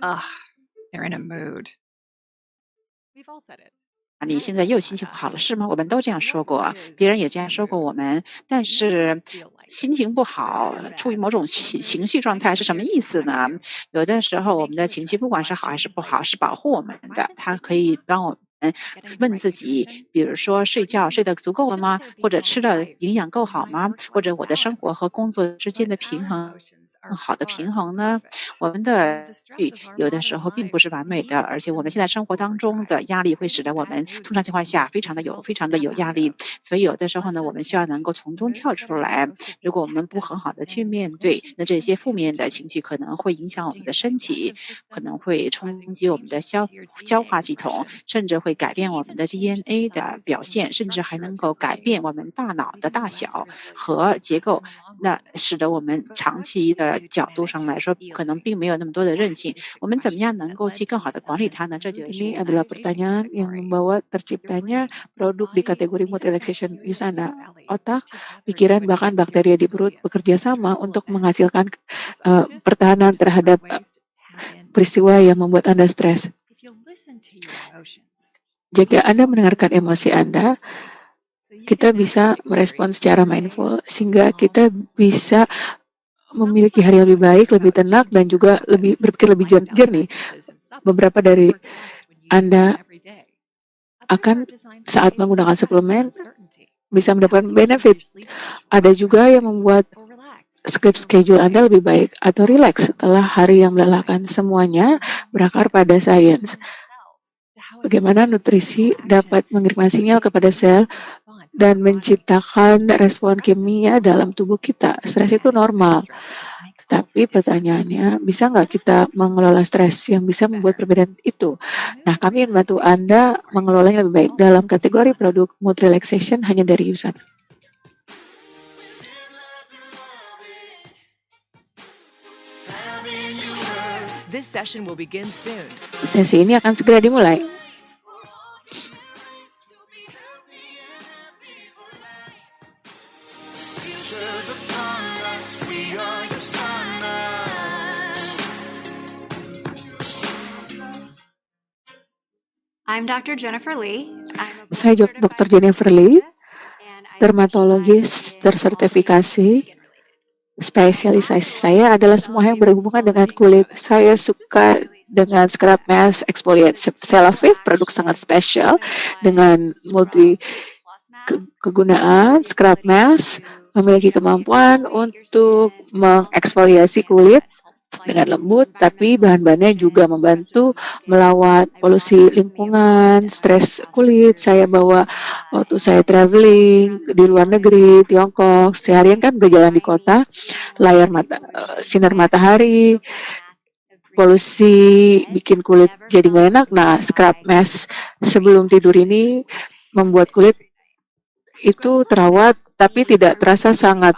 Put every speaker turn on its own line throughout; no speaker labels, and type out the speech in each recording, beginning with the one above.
ugh, they're in a mood. We've all said it.
你现在又心情不好了，是吗？我们都这样说过，别人也这样说过我们。但是心情不好，处于某种情绪状态是什么意思呢？有的时候我们的情绪不管是好还是不好，是保护我们的，它可以帮我们问自己，比如说睡觉睡得足够了吗？或者吃的营养够好吗？或者我的生活和工作之间的平衡。更好的平衡呢？我们的有的时候并不是完美的，而且我们现在生活当中的压力会使得我们通常情况下非常的有压力，所以有的时候呢，我们需要能够从中跳出来。如果我们不很好的去面对，那这些负面的情绪可能会影响我们的身体，可能会冲击我们的消化系统，甚至会改变我们的 DNA 的表现，甚至还能够改变我们大脑的大小和结构。那使得我们长期的角度上来说，可能并没有那么多的韧性。我们怎么样能够去更好的管理它呢？这就是
Ini
我们
adalah
最新的
pertanyaan yang membawa terciptanya produk di kategori mood relaxation use Anda. Otak, pikiran, bahkan bakteri di perut bekerja sama untuk menghasilkan pertahanan terhadap peristiwa yang membuat Anda stres. Jika Anda mendengarkan emosi Anda, kita bisa merespon secara mindful sehingga kita bisa memiliki hari yang lebih baik, lebih tenang, dan juga berpikir lebih jernih. Beberapa dari Anda akan saat menggunakan suplemen bisa mendapatkan benefit. Ada juga yang membuat sleep schedule Anda lebih baik atau relax setelah hari yang melelahkan. Semuanya berakar pada sains. Bagaimana nutrisi dapat mengirimkan sinyal kepada sel dan menciptakan respon kimia dalam tubuh kita. Stres itu normal. Tapi pertanyaannya, bisa nggak kita mengelola stres yang bisa membuat perbedaan itu? Nah, kami ingin membantu Anda mengelolanya lebih baik dalam kategori produk mood relaxation hanya dari Yusan.
This session will begin soon.
Sesi ini akan segera dimulai.
I'm Dr. Jennifer Lee.
Saya Dr. Jennifer Lee, dermatologis tersertifikasi. Spesialisasi saya adalah semua yang berhubungan dengan kulit. Saya suka dengan scrub mask exfoliate Celavive, produk sangat spesial dengan multi kegunaan. Scrub mask memiliki kemampuan untuk mengeksfoliasi kulit dengan lembut, tapi bahan-bahannya juga membantu melawan polusi lingkungan, stres kulit. Saya bawa waktu saya traveling di luar negeri, Tiongkok, seharian kan berjalan di kota, sinar matahari, polusi bikin kulit jadi nggak enak. Nah, scrub mask sebelum tidur ini membuat kulit itu terawat, tapi tidak terasa sangat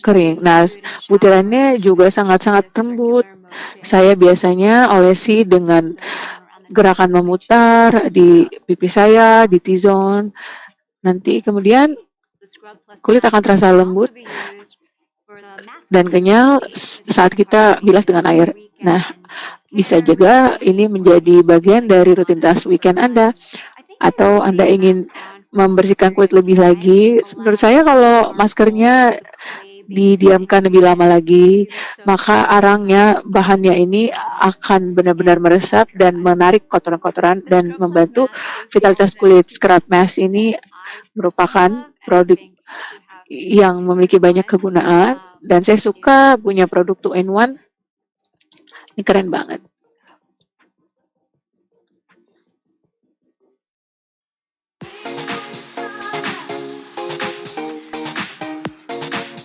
kering. Nah, butirannya juga sangat-sangat lembut. Saya biasanya olesi dengan gerakan memutar di pipi saya, di T-zone. Nanti kemudian kulit akan terasa lembut dan kenyal saat kita bilas dengan air. Nah, bisa juga ini menjadi bagian dari rutinitas weekend Anda, atau Anda ingin membersihkan kulit lebih lagi. Menurut saya kalau maskernya didiamkan lebih lama lagi, maka arangnya, bahannya ini akan benar-benar meresap dan menarik kotoran-kotoran dan membantu vitalitas kulit. Scrub mask ini merupakan produk yang memiliki banyak kegunaan dan saya suka punya produk 2-in-1. Ini keren banget.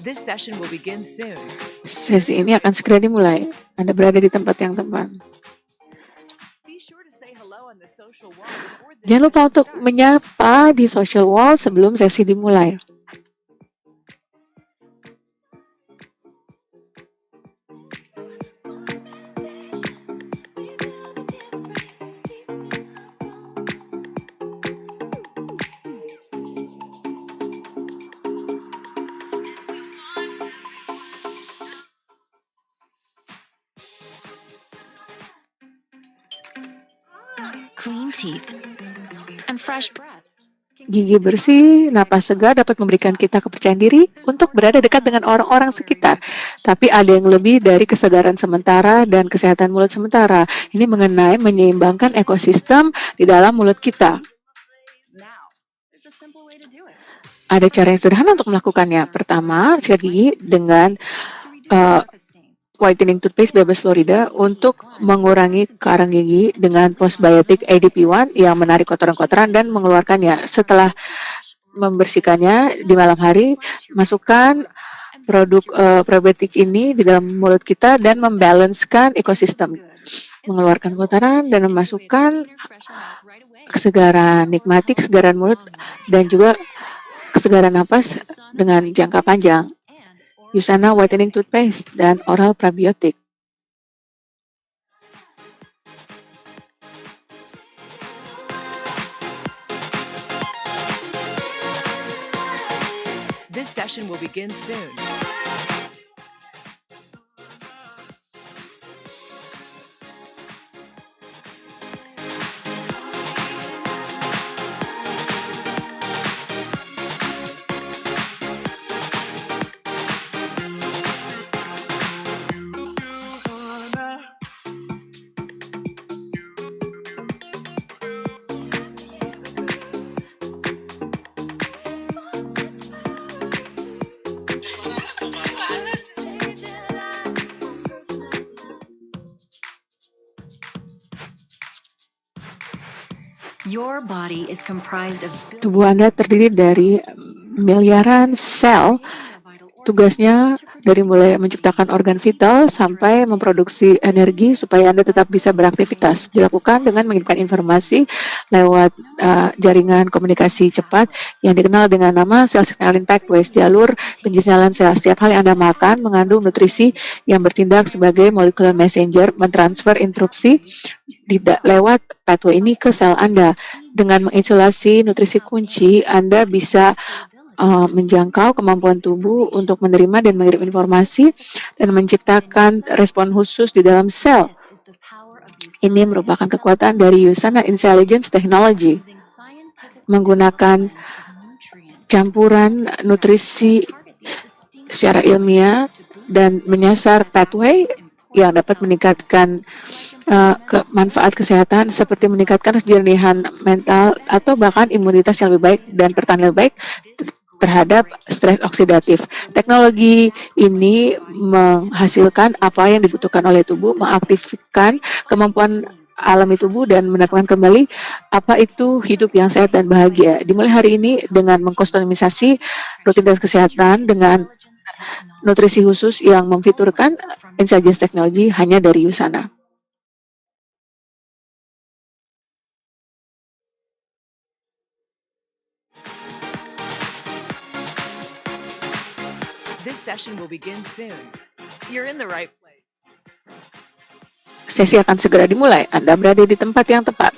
This session will begin soon.
Sesi ini akan segera dimulai. Anda berada di tempat yang tepat. Jangan lupa untuk menyapa di social wall sebelum sesi dimulai.
clean teeth, and fresh breath.
Gigi bersih, napas segar dapat memberikan kita kepercayaan diri untuk berada dekat dengan orang-orang sekitar. Tapi ada yang lebih dari kesegaran sementara dan kesehatan mulut sementara. Ini mengenai menyeimbangkan ekosistem di dalam mulut kita. Ada cara yang sederhana untuk melakukannya. Pertama, sikat gigi dengan whitening toothpaste bebas Florida untuk mengurangi karang gigi dengan postbiotic ADP1 yang menarik kotoran-kotoran dan mengeluarkannya. Setelah membersihkannya di malam hari, masukkan produk probiotik ini di dalam mulut kita dan membalancekan ekosistem. Mengeluarkan kotoran dan memasukkan kesegaran, nikmati kesegaran mulut dan juga kesegaran napas dengan jangka panjang. Usana Whitening Toothpaste dan Oral Probiotic.
This session will begin soon.
Your body is comprised of
Tubuh Anda terdiri dari miliaran sel. Tugasnya dari mulai menciptakan organ vital sampai memproduksi energi supaya Anda tetap bisa beraktivitas. Dilakukan dengan mengirimkan informasi lewat jaringan komunikasi cepat yang dikenal dengan nama cell signaling pathways. Jalur penyialan sel. Setiap hal yang Anda makan mengandung nutrisi yang bertindak sebagai molecular messenger, mentransfer instruksi lewat pathway ini ke sel Anda. Dengan menginsulasi nutrisi kunci, Anda bisa menjangkau kemampuan tubuh untuk menerima dan mengirim informasi dan menciptakan respon khusus di dalam sel. Ini merupakan kekuatan dari Usana Intelligence Technology. Menggunakan campuran nutrisi secara ilmiah dan menyasar pathway yang dapat meningkatkan manfaat kesehatan seperti meningkatkan kejernihan mental atau bahkan imunitas yang lebih baik dan pertahanan lebih baik terhadap stres oksidatif. Teknologi ini menghasilkan apa yang dibutuhkan oleh tubuh, mengaktifkan kemampuan alami tubuh dan menekan kembali apa itu hidup yang sehat dan bahagia. Dimulai hari ini dengan mengkustomisasi rutinitas kesehatan dengan nutrisi khusus yang memfiturkan Intelligence Technology hanya dari Usana.
This session will begin soon. You're in the right place.
Sesi akan segera dimulai. Anda berada di tempat yang tepat.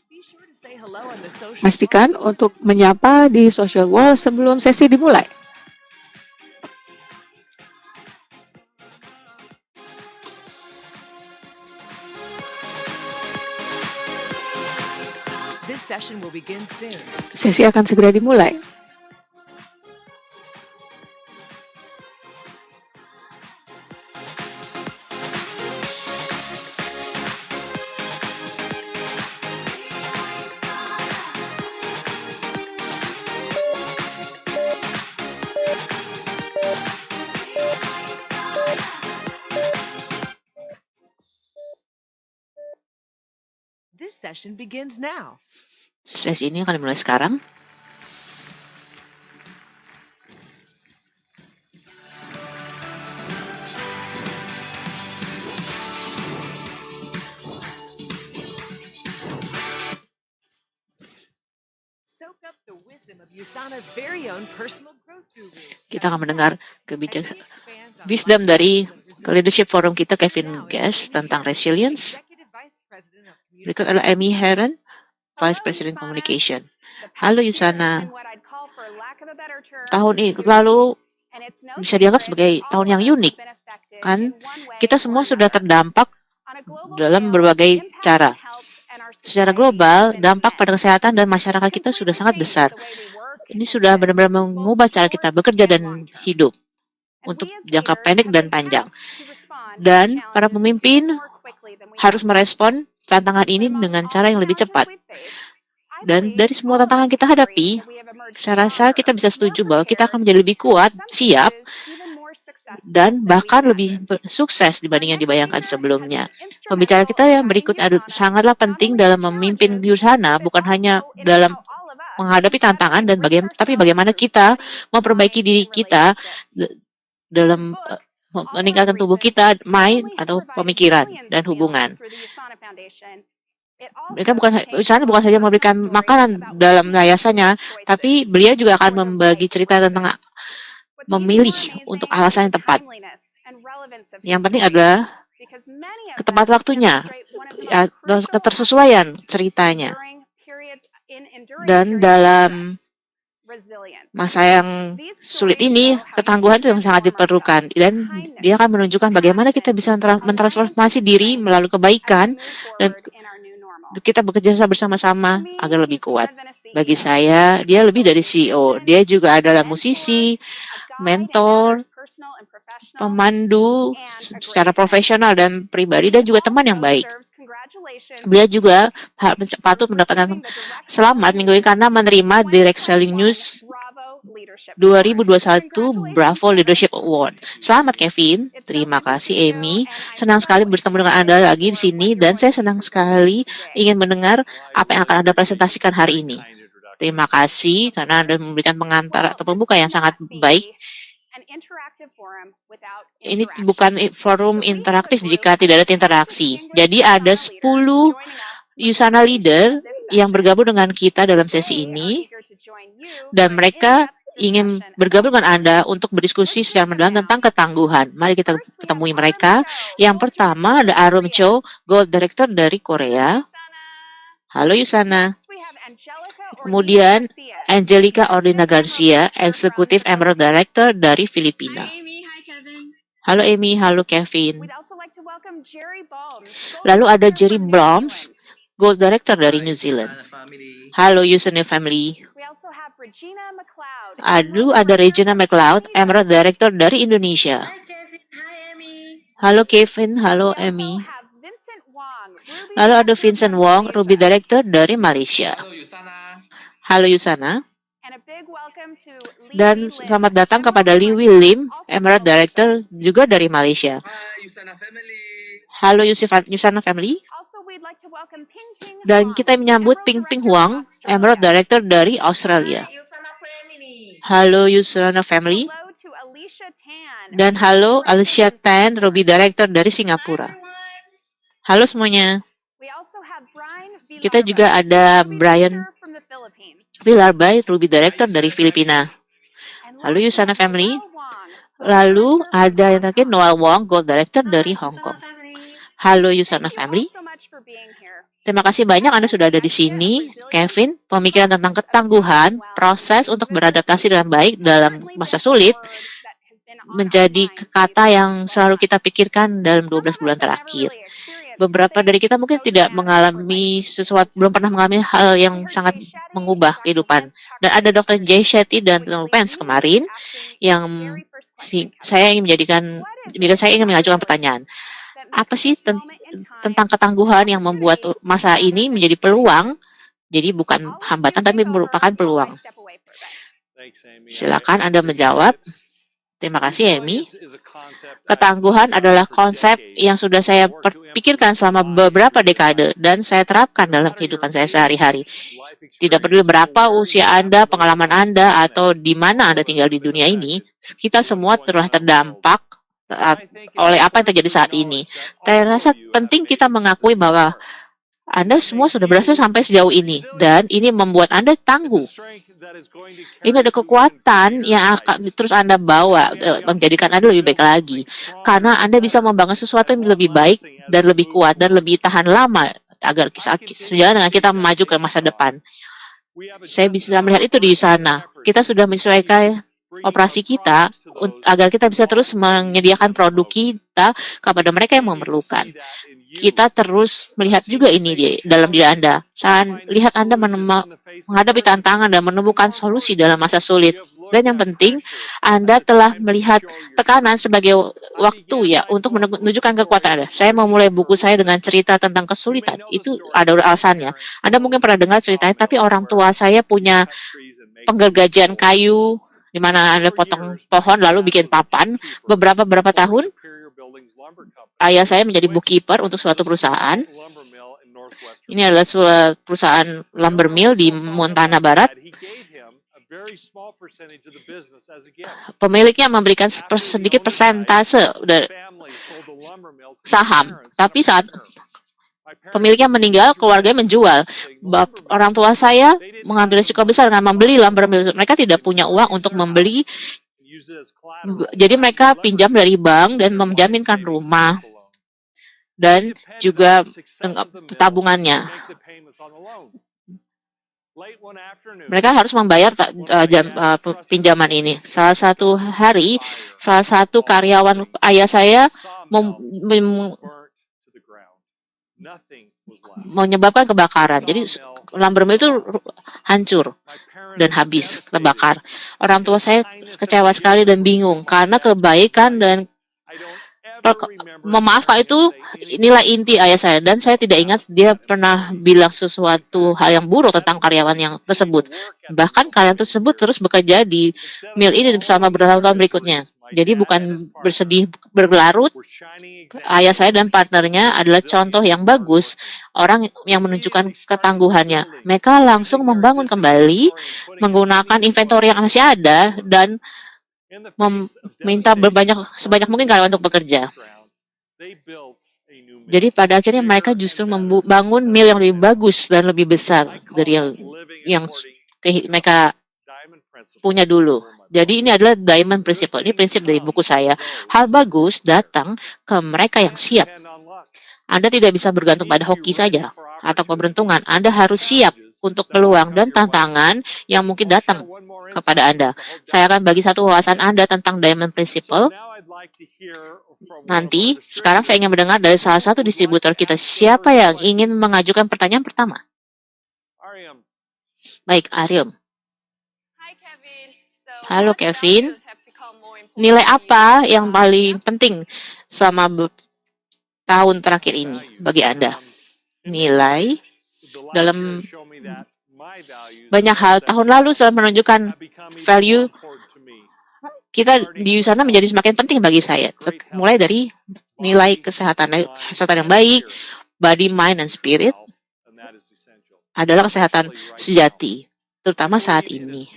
Be sure to say hello on the social
Pastikan untuk menyapa di social wall sebelum sesi dimulai.
This session will begin soon.
Sesi akan segera dimulai.
This session begins now.
Sesi ini akan dimulai sekarang.
Soak up the wisdom of Usana's very own personal growth guru.
Kita akan mendengar wisdom dari Leadership Forum kita, Kevin Guest, tentang resilience. Berikut adalah Amy Heron, Vice President Communication. Halo Usana. Tahun ini lalu bisa dianggap sebagai tahun yang unik, kan? Kita semua sudah terdampak dalam berbagai cara. Secara global, dampak pada kesehatan dan masyarakat kita sudah sangat besar. Ini sudah benar-benar mengubah cara kita bekerja dan hidup untuk jangka pendek dan panjang. Dan para pemimpin harus merespon tantangan ini dengan cara yang lebih cepat. Dan dari semua tantangan kita hadapi, saya rasa kita bisa setuju bahwa kita akan menjadi lebih kuat, siap, dan bahkan lebih sukses dibanding yang dibayangkan sebelumnya. Pembicara kita yang berikut sangatlah penting dalam memimpin Usana, bukan hanya dalam menghadapi tantangan tapi bagaimana kita memperbaiki diri kita dalam meningkatkan tubuh kita, mind atau pemikiran dan hubungan. Usana bukan saja memberikan makanan dalam yayasannya, tapi beliau juga akan membagi cerita tentang memilih untuk alasan yang tepat. Yang penting adalah tepat waktunya, ketersesuaian ceritanya. Dan dalam masa yang sulit ini, ketangguhan itu yang sangat diperlukan. Dan dia akan menunjukkan bagaimana kita bisa mentransformasi diri melalui kebaikan dan kita bekerja bersama-sama agar lebih kuat. Bagi saya, dia lebih dari CEO. Dia juga adalah musisi, mentor, pemandu secara profesional dan pribadi, dan juga teman yang baik. Beliau juga patut mendapatkan selamat minggu ini karena menerima Direct Selling News 2021 Bravo Leadership Award. Selamat Kevin, terima kasih Amy. Senang sekali bertemu dengan Anda lagi di sini dan saya senang sekali ingin mendengar apa yang akan Anda presentasikan hari ini. Terima kasih karena Anda memberikan pengantar atau pembuka yang sangat baik. Ini bukan forum interaktif jika tidak ada interaksi. Jadi ada 10 Usana leader yang bergabung dengan kita dalam sesi ini dan mereka ingin bergabung dengan Anda untuk berdiskusi secara mendalam tentang ketangguhan. Mari kita ketemui mereka. Yang pertama ada Arum Cho, Gold Director dari Korea. Halo Usana. Kemudian Angelica Ordina Garcia, Executive Emerald Director dari Filipina. Halo Amy, halo Kevin. Lalu ada Jerry Bloms, Gold Director dari New Zealand. Halo Usana Family. Lalu ada Regina McLeod, Emerald Director dari Indonesia. Halo Kevin, halo Amy. Lalu ada Vincent Wong, Ruby Director dari Malaysia. Halo Usana. Dan selamat datang kepada Lee Lim, Emerald Director juga dari Malaysia. Halo Usana Family. Dan kita menyambut Ping Ping Huang, Emerald Director dari Australia. Halo Usana Family. Dan halo Alicia Tan, Ruby Director dari Singapura. Halo semuanya. Kita juga ada Brian Villarbay, Ruby Director dari Filipina. Halo Usana Family. Lalu ada yang terakhir Noel Wong, Gold Director dari Hong Kong. Halo Usana Family. Terima kasih banyak Anda sudah ada di sini. Kevin, pemikiran tentang ketangguhan, proses untuk beradaptasi dengan baik dalam masa sulit, menjadi kata yang selalu kita pikirkan dalam 12 bulan terakhir. Beberapa dari kita mungkin tidak mengalami sesuatu, belum pernah mengalami hal yang sangat mengubah kehidupan. Dan ada Dr. Jay Shetty dan Pence kemarin yang saya ingin mengajukan pertanyaan. Apa sih tentang ketangguhan yang membuat masa ini menjadi peluang? Jadi bukan hambatan tapi merupakan peluang. Silakan Anda menjawab. Terima kasih, Amy. Ketangguhan adalah konsep yang sudah saya pikirkan selama beberapa dekade dan saya terapkan dalam kehidupan saya sehari-hari. Tidak peduli berapa usia Anda, pengalaman Anda, atau di mana Anda tinggal di dunia ini, kita semua telah terdampak oleh apa yang terjadi saat ini. Saya rasa penting kita mengakui bahwa Anda semua sudah berhasil sampai sejauh ini, dan ini membuat Anda tangguh. Ini ada kekuatan yang akan terus Anda bawa, menjadikan Anda lebih baik lagi. Karena Anda bisa membangun sesuatu yang lebih baik, dan lebih kuat, dan lebih tahan lama, agar sejalan dengan kita maju ke masa depan. Saya bisa melihat itu di sana. Kita sudah menyesuaikan
operasi kita agar kita bisa terus menyediakan produk kita kepada mereka yang memerlukan. Kita terus melihat juga ini di dalam diri Anda. Saat lihat Anda menghadapi tantangan dan menemukan solusi dalam masa sulit. Dan yang penting, Anda telah melihat tekanan sebagai waktu ya untuk menunjukkan kekuatan Anda. Saya memulai buku saya dengan cerita tentang kesulitan. Itu ada alasannya. Anda mungkin pernah dengar ceritanya, tapi orang tua saya punya penggergajian kayu di mana Anda potong pohon lalu bikin papan. Beberapa tahun, ayah saya menjadi bookkeeper untuk suatu perusahaan. Ini adalah suatu perusahaan lumber mill di Montana Barat. Pemiliknya memberikan sedikit persentase dari saham, tapi saat pemiliknya meninggal, keluarganya menjual. Orang tua saya mengambil risiko besar dengan membeli lumber mill. Mereka tidak punya uang untuk membeli, jadi mereka pinjam dari bank dan menjaminkan rumah dan juga tabungannya. Mereka harus membayar pinjaman ini. Salah satu hari, salah satu karyawan ayah saya menyebabkan kebakaran. Jadi lumber mill itu hancur dan habis terbakar. Orang tua saya kecewa sekali dan bingung karena kebaikan dan memaafkan itu inilah inti ayah saya, dan saya tidak ingat dia pernah bilang sesuatu hal yang buruk tentang karyawan yang tersebut. Bahkan karyawan tersebut terus bekerja di mill ini bersama bertahun-tahun berikutnya. Jadi bukan bersedih berlarut. Ayah saya dan partnernya adalah contoh yang bagus, orang yang menunjukkan ketangguhannya. Mereka langsung membangun kembali menggunakan inventory yang masih ada dan meminta sebanyak mungkin karyawan untuk bekerja. Jadi pada akhirnya mereka justru membangun mill yang lebih bagus dan lebih besar dari yang mereka punya dulu. Jadi ini adalah Diamond Principle. Ini prinsip dari buku saya. Hal bagus datang ke mereka yang siap. Anda tidak bisa bergantung pada hoki saja atau keberuntungan. Anda harus siap untuk peluang dan tantangan yang mungkin datang kepada Anda. Saya akan bagi satu wawasan Anda tentang Diamond Principle. Nanti, sekarang saya ingin mendengar dari salah satu distributor kita. Siapa yang ingin mengajukan pertanyaan pertama? Baik, Aryum. Halo, Kevin. Nilai apa yang paling penting selama tahun terakhir ini bagi Anda? Nilai dalam banyak hal. Tahun lalu sudah menunjukkan value kita di sana menjadi semakin penting bagi saya. Mulai dari nilai kesehatan yang baik, body, mind, and spirit adalah kesehatan sejati, terutama saat ini.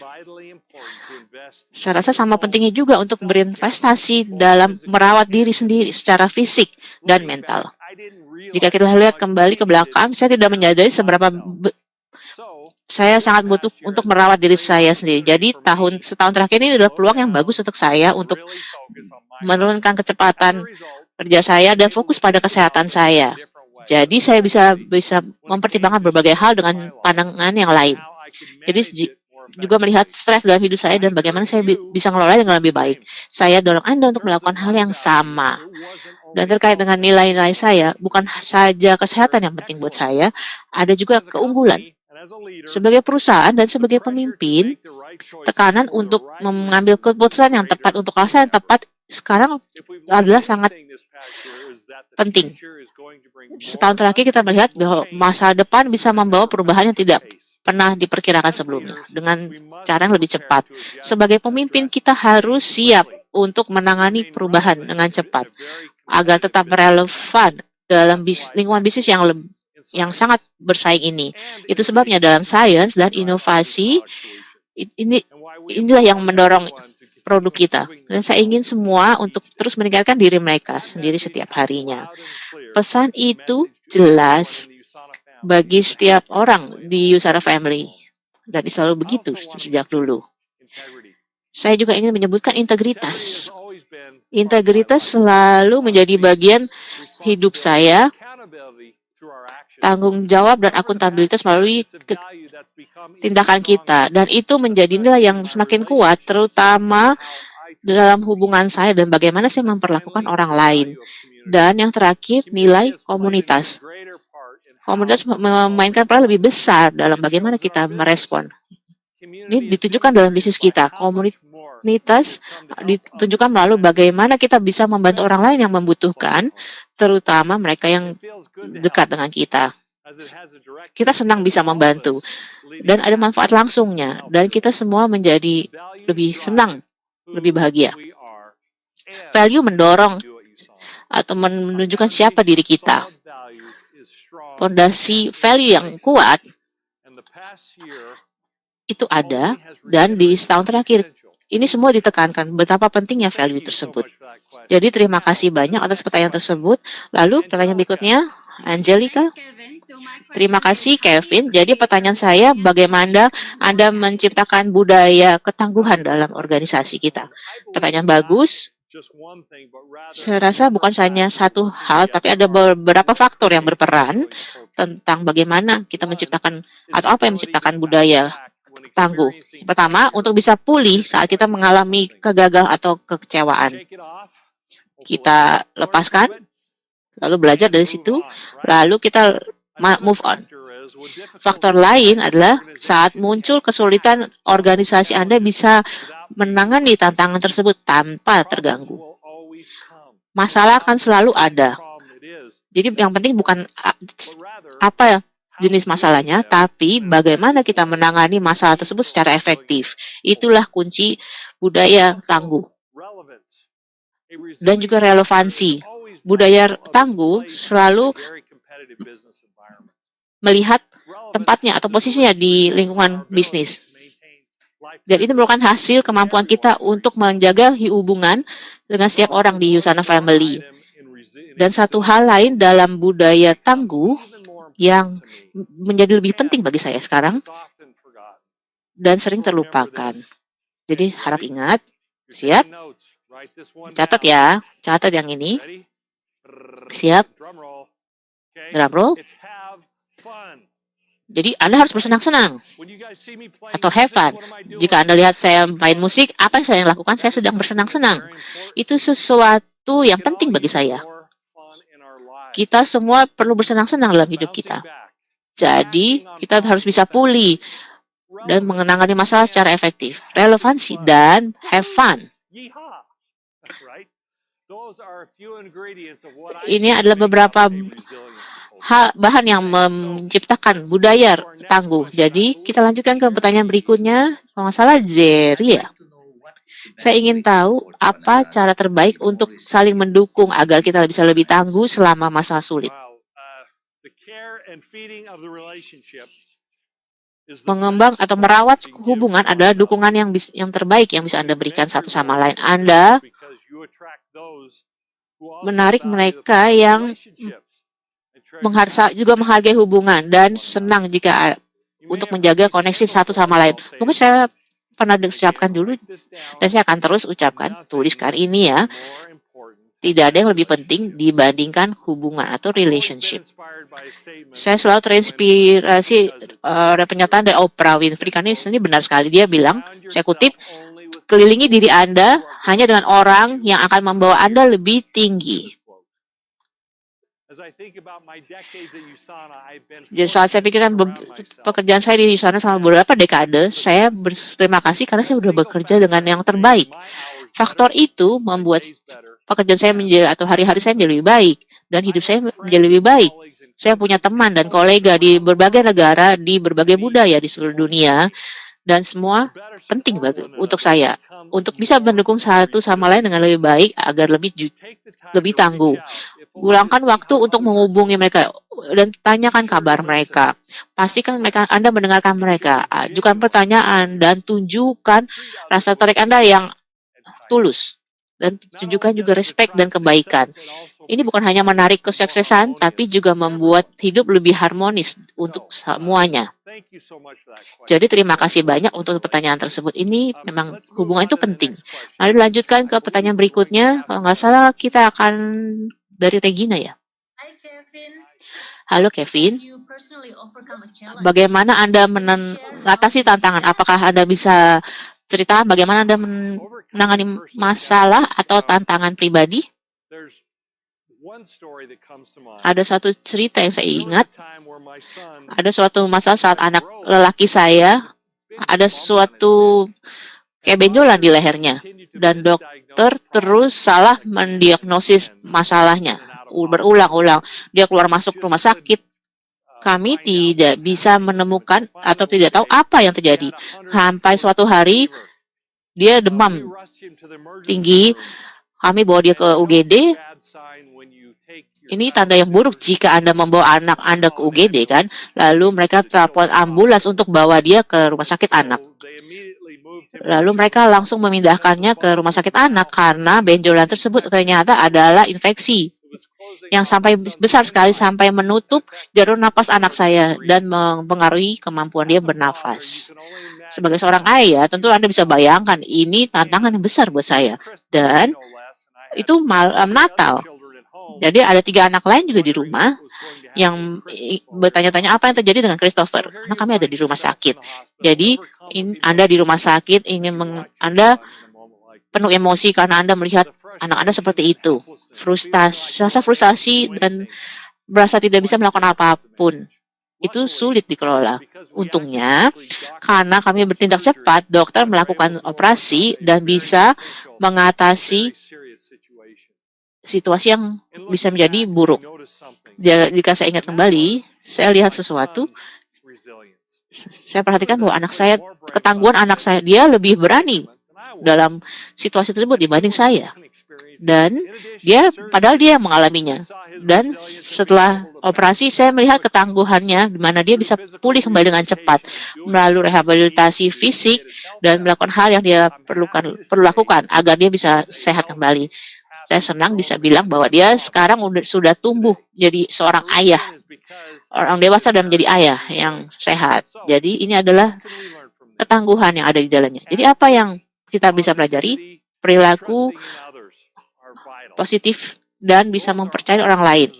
Saya rasa sama pentingnya juga untuk berinvestasi dalam merawat diri sendiri secara fisik dan mental. Jika kita lihat kembali ke belakang, saya tidak menyadari seberapa saya sangat butuh untuk merawat diri saya sendiri. Jadi setahun terakhir ini adalah peluang yang bagus untuk saya untuk menurunkan kecepatan kerja saya dan fokus pada kesehatan saya. Jadi saya bisa mempertimbangkan berbagai hal dengan pandangan yang lain. Jadi juga melihat stres dalam hidup saya dan bagaimana saya bisa mengelola dengan lebih baik. Saya dorong Anda untuk melakukan hal yang sama. Dan terkait dengan nilai-nilai saya, bukan saja kesehatan yang penting buat saya, ada juga keunggulan. Sebagai perusahaan dan sebagai pemimpin, tekanan untuk mengambil keputusan yang tepat untuk rasa yang tepat sekarang adalah sangat penting. Setahun terakhir kita melihat bahwa masa depan bisa membawa perubahan yang tidak pernah diperkirakan sebelumnya dengan cara yang lebih cepat. Sebagai pemimpin, kita harus siap untuk menangani perubahan dengan cepat agar tetap relevan dalam lingkungan bisnis yang sangat bersaing ini. Itu sebabnya dalam sains dan inovasi, inilah yang mendorong produk kita. Dan saya ingin semua untuk terus meningkatkan diri mereka sendiri setiap harinya. Pesan itu jelas bagi setiap orang di Usara Family. Dan selalu begitu sejak dulu. Saya juga ingin menyebutkan integritas. Integritas selalu menjadi bagian hidup saya. Tanggung jawab dan akuntabilitas melalui tindakan kita. Dan itu menjadi nilai yang semakin kuat, terutama dalam hubungan saya dan bagaimana saya memperlakukan orang lain. Dan yang terakhir, nilai komunitas. Komunitas memainkan peran lebih besar dalam bagaimana kita merespon. Ini ditunjukkan dalam bisnis kita. Komunitas ditunjukkan melalui bagaimana kita bisa membantu orang lain yang membutuhkan, terutama mereka yang dekat dengan kita. Kita senang bisa membantu, dan ada manfaat langsungnya, dan kita semua menjadi lebih senang, lebih bahagia. Value mendorong atau menunjukkan siapa diri kita. Fondasi value yang kuat itu ada, dan di setahun terakhir ini semua ditekankan betapa pentingnya value tersebut. Jadi terima kasih banyak atas pertanyaan tersebut. Lalu pertanyaan berikutnya, Angelica. Terima kasih, Kevin. Jadi pertanyaan saya, bagaimana Anda menciptakan budaya ketangguhan dalam organisasi kita? Pertanyaan bagus. Saya rasa bukan hanya satu hal, tapi ada beberapa faktor yang berperan tentang bagaimana kita menciptakan atau apa yang menciptakan budaya tangguh. Pertama, untuk bisa pulih saat kita mengalami kegagalan atau kekecewaan. Kita lepaskan, lalu belajar dari situ, lalu kita move on. Faktor lain adalah saat muncul kesulitan, organisasi Anda bisa menangani tantangan tersebut tanpa terganggu. Masalah akan selalu ada. Jadi yang penting bukan apa jenis masalahnya, tapi bagaimana kita menangani masalah tersebut secara efektif. Itulah kunci budaya tangguh. Dan juga relevansi. Budaya tangguh selalu melihat tempatnya atau posisinya di lingkungan bisnis. Dan itu merupakan hasil kemampuan kita untuk menjaga hubungan dengan setiap orang di Usana Family. Dan satu hal lain dalam budaya tangguh yang menjadi lebih penting bagi saya sekarang dan sering terlupakan. Jadi harap ingat, siap? Catat ya, catat yang ini. Siap? Drum roll. Jadi Anda harus bersenang-senang atau have fun. Jika Anda lihat saya main musik, apa yang saya lakukan? Saya sedang bersenang-senang. Itu sesuatu yang penting bagi saya. Kita semua perlu bersenang-senang dalam hidup kita. Jadi, kita harus bisa pulih dan menangani masalah secara efektif. Relevansi dan have fun. Ini adalah beberapa bahan yang menciptakan budaya tangguh. Jadi, kita lanjutkan ke pertanyaan berikutnya. Kalau nggak salah, Jerry ya. Saya ingin tahu apa cara terbaik untuk saling mendukung agar kita bisa lebih tangguh selama masa sulit. Mengembang atau merawat hubungan adalah dukungan yang terbaik yang bisa Anda berikan satu sama lain. Anda menarik mereka yang juga menghargai hubungan dan senang jika untuk menjaga koneksi satu sama lain. Mungkin saya pernah ucapkan dulu, dan saya akan terus ucapkan, tuliskan ini ya. Tidak ada yang lebih penting dibandingkan hubungan atau relationship. Saya selalu terinspirasi oleh pernyataan dari Oprah Winfrey, karena ini benar sekali. Dia bilang, saya kutip, kelilingi diri Anda hanya dengan orang yang akan membawa Anda lebih tinggi. Jadi saat saya pikirkan pekerjaan saya di sana selama beberapa dekade, saya berterima kasih karena saya sudah bekerja dengan yang terbaik. Faktor itu membuat pekerjaan saya atau hari-hari saya menjadi lebih baik dan hidup saya menjadi lebih baik. Saya punya teman dan kolega di berbagai negara, di berbagai budaya di seluruh dunia, dan semua penting untuk saya untuk bisa mendukung satu sama lain dengan lebih baik agar lebih tangguh. Gunakan waktu untuk menghubungi mereka dan tanyakan kabar mereka. Pastikan Anda mendengarkan mereka. Ajukan pertanyaan dan tunjukkan rasa tertarik Anda yang tulus. Dan tunjukkan juga respek dan kebaikan. Ini bukan hanya menarik kesuksesan, tapi juga membuat hidup lebih harmonis untuk semuanya. Jadi terima kasih banyak untuk pertanyaan tersebut. Ini memang hubungan itu penting. Mari lanjutkan ke pertanyaan berikutnya. Kalau nggak salah kita akan dari Regina ya. Halo Kevin. Bagaimana Anda mengatasi tantangan? Apakah Anda bisa cerita bagaimana Anda menangani masalah atau tantangan pribadi? Ada suatu cerita yang saya ingat. Ada suatu masa saat anak lelaki saya ada suatu kayak benjolan di lehernya, dan dokter terus salah mendiagnosis masalahnya berulang-ulang. Dia keluar masuk rumah sakit. Kami tidak bisa menemukan atau tidak tahu apa yang terjadi. Sampai suatu hari dia demam tinggi. Kami bawa dia ke UGD. Ini tanda yang buruk jika Anda membawa anak Anda ke UGD, kan? Lalu mereka telepon ambulans untuk bawa dia ke rumah sakit anak. Lalu mereka langsung memindahkannya ke rumah sakit anak karena benjolan tersebut ternyata adalah infeksi yang sampai besar sekali sampai menutup jalur nafas anak saya dan mempengaruhi kemampuan dia bernafas. Sebagai seorang ayah, tentu Anda bisa bayangkan ini tantangan yang besar buat saya. Dan itu malam Natal. Jadi ada 3 anak lain juga di rumah yang bertanya-tanya apa yang terjadi dengan Christopher. Karena kami ada di rumah sakit. Jadi Anda di rumah sakit Anda penuh emosi karena Anda melihat anak Anda seperti itu. Rasa frustasi dan merasa tidak bisa melakukan apapun. Itu sulit dikelola. Untungnya, karena kami bertindak cepat, dokter melakukan operasi dan bisa mengatasi situasi yang bisa menjadi buruk. Jika saya ingat kembali, saya lihat sesuatu. Saya perhatikan bahwa ketangguhan anak saya, dia lebih berani dalam situasi tersebut dibanding saya. Dan padahal dia yang mengalaminya. Dan setelah operasi, saya melihat ketangguhannya, di mana dia bisa pulih kembali dengan cepat melalui rehabilitasi fisik dan melakukan hal yang dia perlu lakukan agar dia bisa sehat kembali. Saya senang bisa bilang bahwa dia sekarang sudah tumbuh jadi seorang ayah, orang dewasa dan menjadi ayah yang sehat. Jadi ini adalah ketangguhan yang ada di dalamnya. Jadi apa yang kita bisa pelajari? Perilaku positif dan bisa mempercayai orang lain.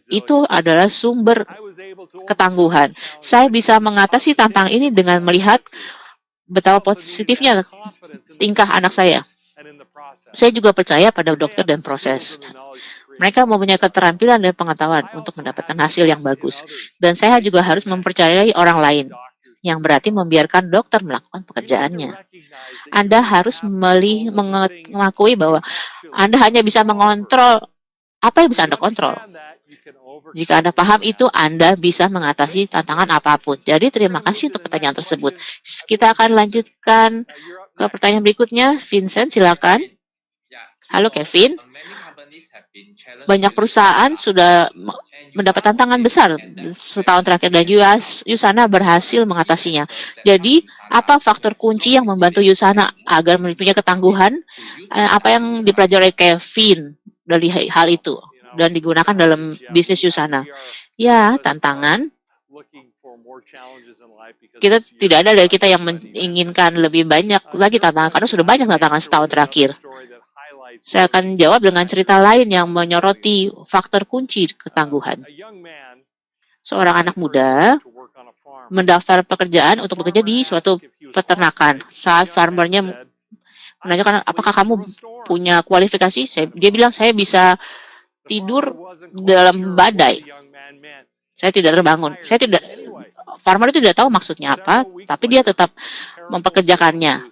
Itu adalah sumber ketangguhan. Saya bisa mengatasi tantangan ini dengan melihat betapa positifnya tingkah anak saya. Saya juga percaya pada dokter dan proses. Mereka mempunyai keterampilan dan pengetahuan untuk mendapatkan hasil yang bagus. Dan saya juga harus mempercayai orang lain, yang berarti membiarkan dokter melakukan pekerjaannya. Anda harus mengakui bahwa Anda hanya bisa mengontrol apa yang bisa Anda kontrol. Jika Anda paham itu, Anda bisa mengatasi tantangan apapun. Jadi terima kasih untuk pertanyaan tersebut. Kita akan lanjutkan ke pertanyaan berikutnya. Vincent, silakan. Halo Kevin. Banyak perusahaan sudah mendapat tantangan besar setahun terakhir dan Usana berhasil mengatasinya. Jadi, apa faktor kunci yang membantu Usana agar mempunyai ketangguhan? Apa yang dipelajari Kevin dari hal itu dan digunakan dalam bisnis Usana? Ya, tantangan. Kita tidak ada dari kita yang menginginkan lebih banyak lagi tantangan karena sudah banyak tantangan setahun terakhir. Saya akan jawab dengan cerita lain yang menyoroti faktor kunci ketangguhan. Seorang anak muda mendaftar pekerjaan untuk bekerja di suatu peternakan. Saat farmernya menanyakan, apakah kamu punya kualifikasi? Dia bilang, saya bisa tidur dalam badai. Saya tidak terbangun. Farmer itu tidak tahu maksudnya apa, tapi dia tetap mempekerjakannya.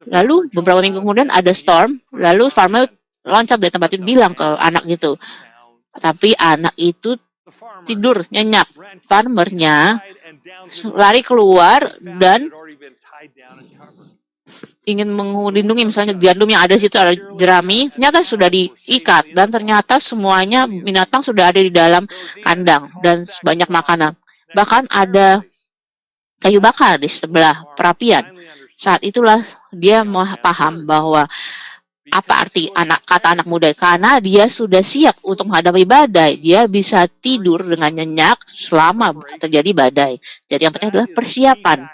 Lalu beberapa minggu kemudian ada storm, lalu farmer loncat dari tempat itu bilang ke anak itu. Tapi anak itu tidur nyenyak. Farmernya lari keluar dan ingin melindungi misalnya gandum yang ada di situ, ada jerami, ternyata sudah diikat dan ternyata semuanya binatang sudah ada di dalam kandang dan banyak makanan. Bahkan ada kayu bakar di sebelah perapian. Saat itulah dia paham bahwa apa arti kata anak muda, karena dia sudah siap untuk menghadapi badai. Dia bisa tidur dengan nyenyak selama terjadi badai. Jadi yang penting adalah persiapan.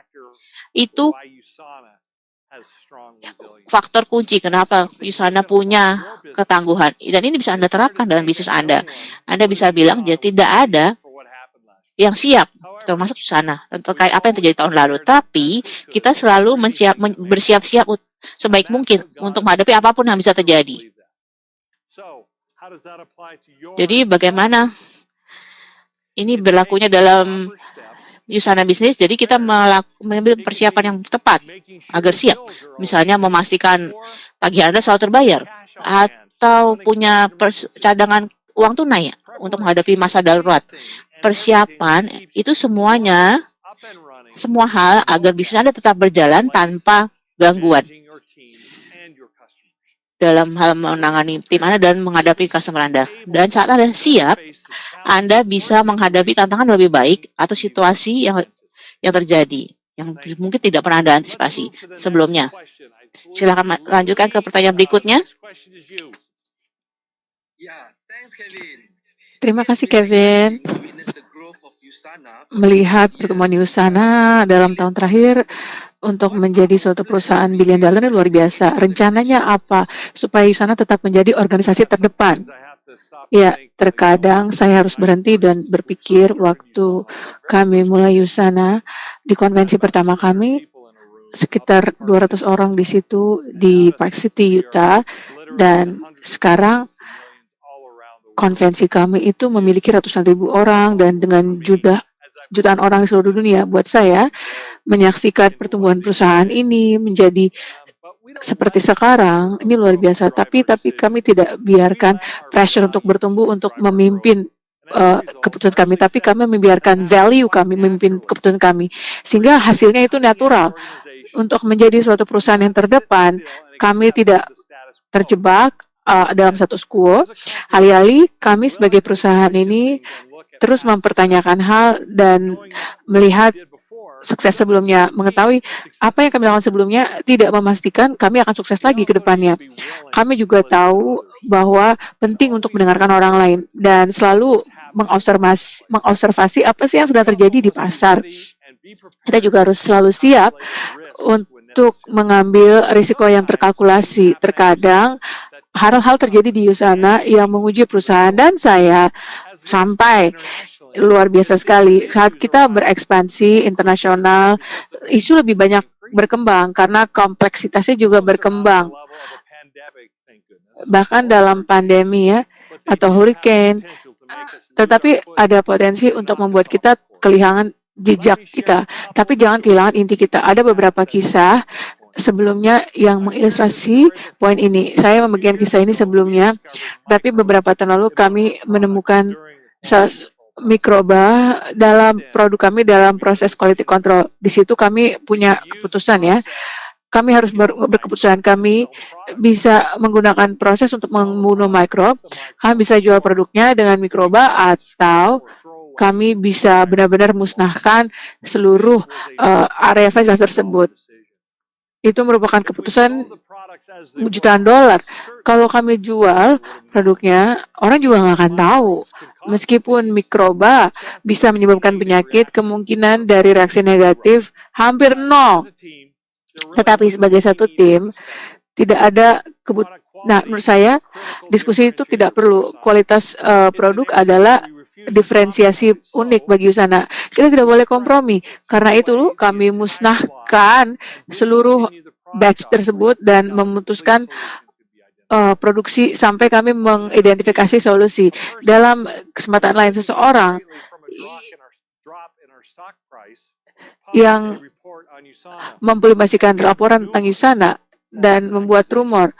Itu faktor kunci kenapa Usana punya ketangguhan. Dan ini bisa Anda terapkan dalam bisnis Anda. Anda bisa bilang, tidak ada
yang siap, termasuk Yusana, terkait apa yang terjadi tahun lalu. Tapi kita selalu bersiap-siap sebaik mungkin untuk menghadapi apapun yang bisa terjadi. Jadi bagaimana ini berlakunya dalam Yusana bisnis? Jadi kita mengambil persiapan yang tepat agar siap. Misalnya memastikan tagihan Anda selalu terbayar atau punya cadangan uang tunai untuk menghadapi masa darurat. Persiapan itu semuanya, semua hal agar bisnis Anda tetap berjalan tanpa gangguan dalam hal menangani tim Anda dan menghadapi customer Anda. Dan saat Anda siap, Anda bisa menghadapi tantangan lebih baik atau situasi yang terjadi yang mungkin tidak pernah Anda antisipasi sebelumnya. Silakan lanjutkan ke pertanyaan berikutnya.
Terima kasih, Kevin. Melihat pertumbuhan Yusana dalam tahun terakhir untuk menjadi suatu perusahaan billion dollar luar biasa. Rencananya apa supaya Yusana tetap menjadi organisasi terdepan? Ya, terkadang saya harus berhenti dan berpikir waktu kami mulai Yusana di konvensi pertama kami, sekitar 200 orang di situ di Park City, Utah, dan sekarang konvensi kami itu memiliki ratusan ribu orang dan dengan jutaan orang di seluruh dunia. Buat saya, menyaksikan pertumbuhan perusahaan ini menjadi seperti sekarang, ini luar biasa. Tapi kami tidak biarkan pressure untuk bertumbuh, untuk memimpin keputusan kami. Tapi kami membiarkan value kami memimpin keputusan kami. Sehingga hasilnya itu natural. Untuk menjadi suatu perusahaan yang terdepan, kami tidak terjebak dalam status quo. Alih-alih kami sebagai perusahaan ini terus mempertanyakan hal dan melihat sukses sebelumnya, mengetahui apa yang kami lakukan sebelumnya tidak memastikan kami akan sukses lagi ke depannya. Kami juga tahu bahwa penting untuk mendengarkan orang lain dan selalu mengobservasi apa sih yang sedang terjadi di pasar. Kita juga harus selalu siap untuk mengambil risiko yang terkalkulasi. Terkadang hal-hal terjadi di Yusana yang menguji perusahaan dan saya sampai luar biasa sekali. Saat kita berekspansi internasional, isu lebih banyak berkembang karena kompleksitasnya juga berkembang. Bahkan dalam pandemi ya, atau hurricane, tetapi ada potensi untuk membuat kita kehilangan jejak kita, tapi jangan kehilangan inti kita. Ada beberapa kisah sebelumnya yang mengilustrasi poin ini. Saya membagikan kisah ini sebelumnya, tapi beberapa tahun lalu kami menemukan mikroba dalam produk kami dalam proses quality control. Di situ kami punya keputusan ya. Kami harus berkeputusan, kami bisa menggunakan proses untuk membunuh mikrob, kami bisa jual produknya dengan mikroba, atau kami bisa benar-benar musnahkan seluruh area fasilitas tersebut. Itu merupakan keputusan jutaan dolar. Kalau kami jual produknya, orang juga nggak akan tahu. Meskipun mikroba bisa menyebabkan penyakit, kemungkinan dari reaksi negatif hampir nol. Tetapi sebagai satu tim, tidak ada Nah, menurut saya, diskusi itu tidak perlu. Kualitas produk adalah diferensiasi unik bagi Yusana. Kita tidak boleh kompromi. Karena itu, kami musnahkan seluruh batch tersebut dan memutuskan produksi sampai kami mengidentifikasi solusi. Dalam kesempatan lain, seseorang yang mempublikasikan laporan tentang Yusana dan membuat rumor,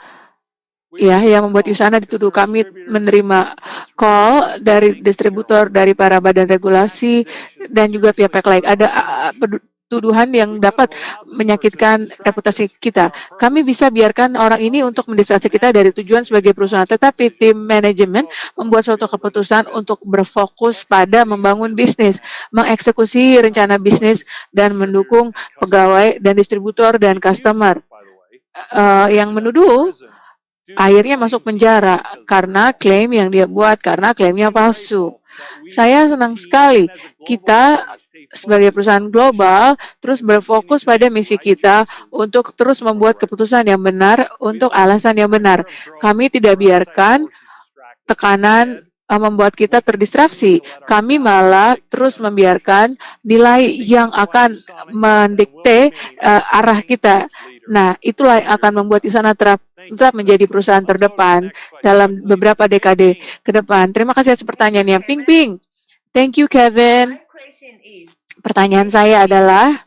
ya, yang membuat Yusana dituduh. Kami menerima call dari distributor, dari para badan regulasi, dan juga pihak-pihak lain. Ada tuduhan yang dapat menyakitkan reputasi kita. Kami bisa biarkan orang ini untuk mendiskusi kita dari tujuan sebagai perusahaan, tetapi tim manajemen membuat suatu keputusan untuk berfokus pada membangun bisnis, mengeksekusi rencana bisnis, dan mendukung pegawai dan distributor dan customer. Yang menuduh akhirnya masuk penjara karena klaim yang dia buat, karena klaimnya palsu. Saya senang sekali kita sebagai perusahaan global terus berfokus pada misi kita untuk terus membuat keputusan yang benar untuk alasan yang benar. Kami tidak biarkan tekanan membuat kita terdistraksi. Kami malah terus membiarkan nilai yang akan mendikte arah kita. Nah, itulah yang akan membuat Usana tetap menjadi perusahaan terdepan dalam beberapa dekade ke depan. Terima kasih atas pertanyaannya. Ping Ping. Thank you, Kevin.
My question is,
Pertanyaan saya adalah,